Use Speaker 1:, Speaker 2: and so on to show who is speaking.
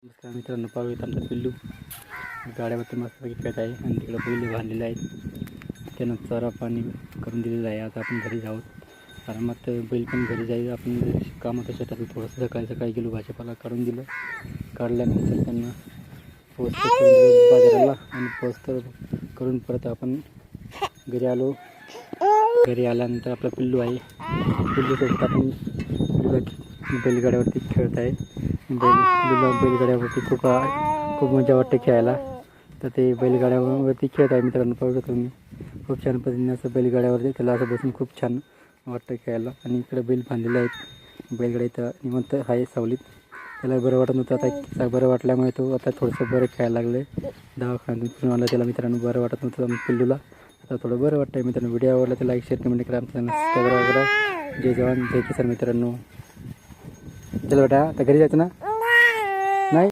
Speaker 1: नमस्कार मित्रांनो, पाहूयात आमचा पिल्लू गाड्यावरती मस्तपैकी खेळत आहे आणि तिकडे बैल बांधलेले आहेत. त्यानं चारा पाणी करून दिलेलं आहे. आता आपण घरी जाऊ आरामात. बैल पण घरी जाईल. आपण काम होतं शेतातून थोडंसं सकाळी गेलो, भाजीपाला काढून दिलं. काढल्यानंतर त्यांना पोस्ट करून दिलं बाजाराला आणि पोस्ट करून परत आपण घरी आलो. घरी आल्यानंतर आपला पिल्लू आहे. पिल्लूसोबत आपण बैलगाड्यावरती खेळत आहे. बैलगाड्यावरती खूप मजा वाटते खेळायला. तर ते बैलगाड्यावरती खेळत आहे मित्रांनो, पाहू शकता तुम्ही. खूप छान पद्धतीने असं बैलगाड्यावरती त्याला असं बसून खूप छान वाटतं खेळायला. आणि इकडे बैल बांधलेले आहेत. बैलगाड्या इथं निवांत आहे सावलीत. त्याला बरं वाटत नव्हतं, आता बरं वाटल्यामुळे तो आता थोडंसं बरं खेळायला लागले. दवाखान्यातून फिरून आलं त्याला मित्रांनो, बरं वाटत नव्हतं पिल्लूला. आता थोडं बरं वाटतं आहे मित्रांनो. व्हिडिओ आवडला तर लाईक शेअर कमेंट करा. आमचं सबस्क्राईब करा. जय जवान जय किसान मित्रांनो. चला बेटा, आता घरी जायचं ना.